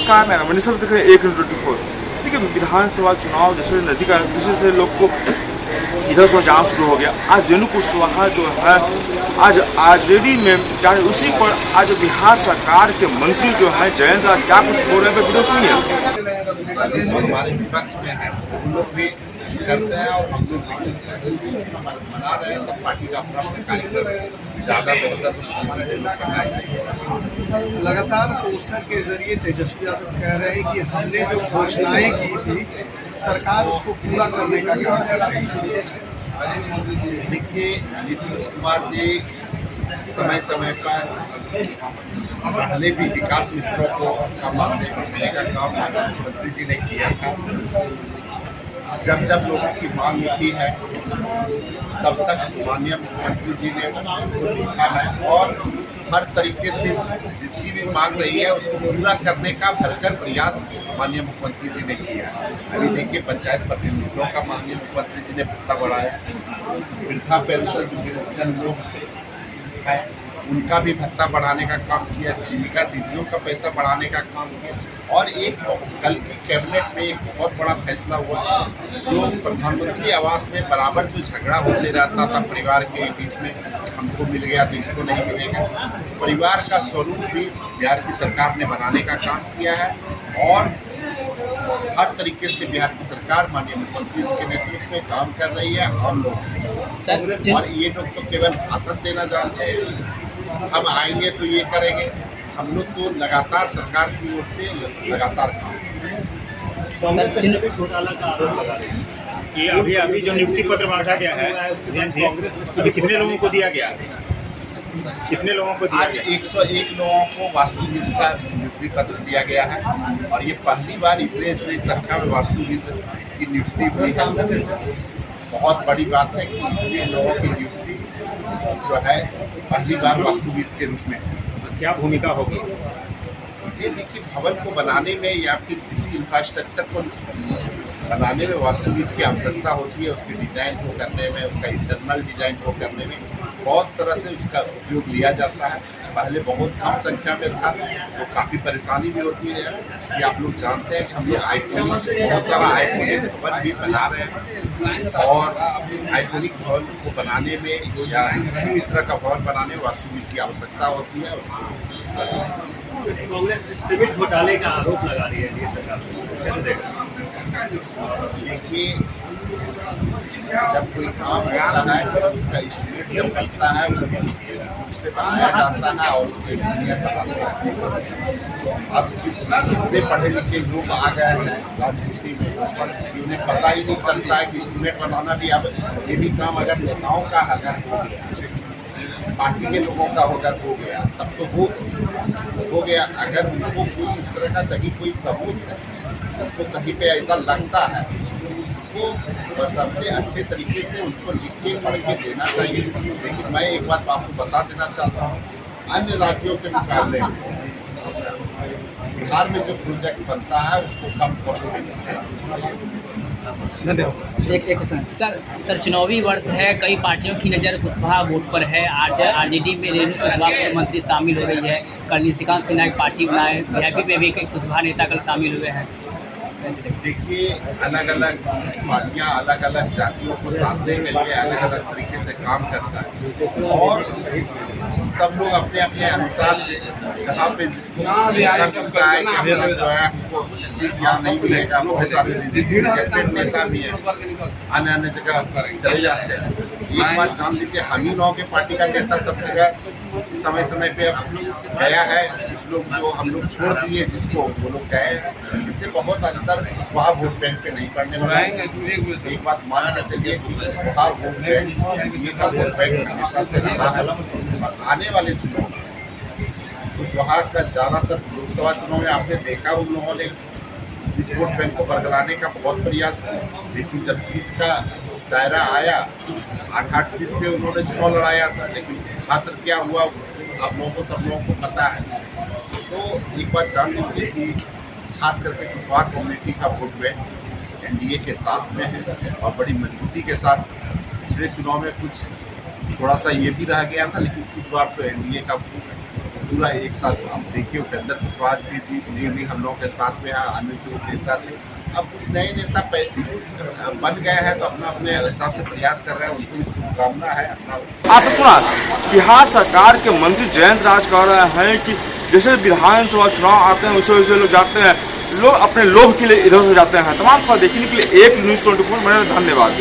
नमस्कार, मैं रमणी सर देख रहे हैं 124। देखिए विधानसभा चुनाव जैसे नजदीक आया जैसे लोग को इधर से जाना शुरू हो गया। आज रेणु कुशवाहा जो है आज आरजेडी में जाने उसी पर आज बिहार सरकार के मंत्री जो है जयंत राज क्या कुछ बोल रहे हैं वीडियो सुनिए। हमारे विपक्ष में है हम लोग भी करते हैं और हम लोग भी मना रहे हैं। सब पार्टी का अपना अपना कार्यक्रम ज़्यादा बेहतर लगातार पोस्टर के जरिए तेजस्वी यादव कह रहे हैं कि हमने जो घोषणाएं की थी सरकार उसको पूरा करने का काम कर रही है। देखिए नीतीश कुमार जी समय समय पर पहले भी विकास मित्रों को का मानदेय बढ़ाने का काम मुख्यमंत्री जी ने किया था। जब जब लोगों की मांग की है तब तक माननीय मुख्यमंत्री जी ने उनको देखा है और हर तरीके से जिसकी भी मांग रही है उसको पूरा करने का भरकर प्रयास माननीय मुख्यमंत्री जी ने किया है। अभी देखिए पंचायत प्रतिनिधियों का माननीय मुख्यमंत्री जी ने भत्ता बढ़ाया, वृद्धा पेंशन लोग है उनका भी भत्ता बढ़ाने का काम किया, जीविका दीदियों का पैसा बढ़ाने का काम किया और एक कल की कैबिनेट में एक बहुत बड़ा फैसला हुआ जो प्रधानमंत्री आवास में बराबर जो झगड़ा होते रहता था परिवार के बीच में, हमको मिल गया तो इसको नहीं मिलेगा, परिवार का स्वरूप भी बिहार की सरकार ने बनाने का काम किया है और हर तरीके से बिहार की सरकार माननीय मुख्यमंत्री जी के नेतृत्व में काम कर रही है। हम लोग और ये लोग तो केवल भाषण देना जानते हैं, हम आएंगे तो ये करेंगे, हम लोग तो लगातार सरकार की ओर से लगातार घोटाला का आरोप लगा रहे हैं कि अभी जो नियुक्ति पत्र बांटा गया है अभी कितने लोगों को दिया गया, कितने लोगों को दिया गया? 101 लोगों को वास्तुविद का नियुक्ति पत्र दिया गया है और ये पहली बार इतने संख्या में वास्तुविद की नियुक्ति हुई है। बहुत बड़ी बात है कि इतने लोगों की नियुक्ति जो है पहली बार वास्तुविद के रूप में। क्या भूमिका होगी? ये देखिए भवन को बनाने में या फिर किसी इंफ्रास्ट्रक्चर को बनाने में वास्तुविद की आवश्यकता होती है, उसके डिज़ाइन को करने में, उसका इंटरनल डिज़ाइन को करने में बहुत तरह से उसका उपयोग लिया जाता है। पहले बहुत कम संख्या में था तो काफ़ी परेशानी भी होती है कि आप लोग जानते हैं कि हम लोग आइकॉनिक बहुत सारा आइकॉनिक भवन भी बना रहे हैं और आइकॉनिक भवन को बनाने में या किसी भी तरह का भवन बनाने में वास्तुविद की आवश्यकता होती है। कांग्रेस घोटाले का आरोप लगा रही है ये सरकार, कैसे देखा? देखिए जब कोई काम होता है उसका एस्टिमेट जब बनता है उससे बनाया जाता है और उसको इंजीनियर बनाते हैं। अब कुछ इतने पढ़े लिखे लोग आ गए हैं राजनीति में कि उन्हें पता ही नहीं चलता है कि एस्टिमेट बनाना भी अब ये भी काम अगर नेताओं का अगर हो गया, पार्टी के लोगों का अगर हो गया तब तो हो गया। अगर उनको कोई इस तरह का कहीं कोई सबूत है तो कहीं पे ऐसा लगता है तो उसको बसंते अच्छे तरीके से उनको लिख के पढ़ के देना चाहिए। लेकिन मैं एक बात आपको बता देना चाहता हूँ, अन्य राज्यों के मुकाबले बिहार में जो प्रोजेक्ट बनता है उसको कम कॉस्ट में मिलता है। एक सर चुनावी वर्ष है, कई पार्टियों की नज़र कुशवाहा वोट पर है। आज आरजेडी में रेणु कुशवाहा मंत्री शामिल हो गई है, कल निशिकांत सिन्हा एक पार्टी बनाए, वीआईपी में भी कई कुशवाहा नेता कल शामिल हुए हैं। देखिए अलग अलग पार्टियां अलग अलग जातियों को साधने के लिए अलग अलग तरीके से काम करता है और सब लोग अपने अपने अनुसार से जहाँ पे जिसको लगता है कि हमारा जो है हमको सीट यहाँ नहीं मिलेगा, बहुत सारे रिजेक्टेड नेता भी हैं अन्य अन्य जगह चले जाते हैं। एक बात जान लीजिए, हम ही लोगों के पार्टी का नेता सब जगह समय समय पे गया है, कुछ लोग जो हम लोग छोड़ दिए जिसको वो लोग गए, इससे बहुत अंतर कुशवाहा वोट बैंक पे नहीं पड़ने वाला है। एक बात मान के चलिए कि कुशवाहा वोट बैंक ये का वोट बैंक हमेशा से रहा है और आने वाले चुनाव कुशवाहा का ज़्यादातर लोकसभा चुनाव में आपने देखा उन लोगों ने इस वोट बैंक को बरगलाने का बहुत प्रयास किया, लेकिन जब जीत का दायरा आया 8 सीट पे उन्होंने चुनाव लड़ाया था, लेकिन हासिल क्या हुआ आप लोगों को सब लोगों को पता है। तो एक बात जान लीजिए कि खास करके कुशवाहा कम्युनिटी का वोट बैंक एनडीए के साथ में है और बड़ी मजबूती के साथ। पिछले चुनाव में कुछ थोड़ा सा ये भी रह गया था, लेकिन इस बार तो एनडीए का पूरा एक साथ आप देखिए उपेंद्र कुशवाहा जी भी हम लोगों के साथ में अन्य जो नेता थे, अब कुछ नए नेता बन गए हैं तो अपना अपने हिसाब से प्रयास कर रहे हैं, उनको भी शुभकामना है। अपना आपने सुना बिहार सरकार के मंत्री जयंत राज कह रहे हैं कि जैसे विधानसभा चुनाव आते हैं वैसे वैसे लोग जाते हैं, लोग अपने लोभ के लिए इधर उधर जाते हैं। तमाम खबर देखने के लिए एक न्यूज़ 24 में धन्यवाद।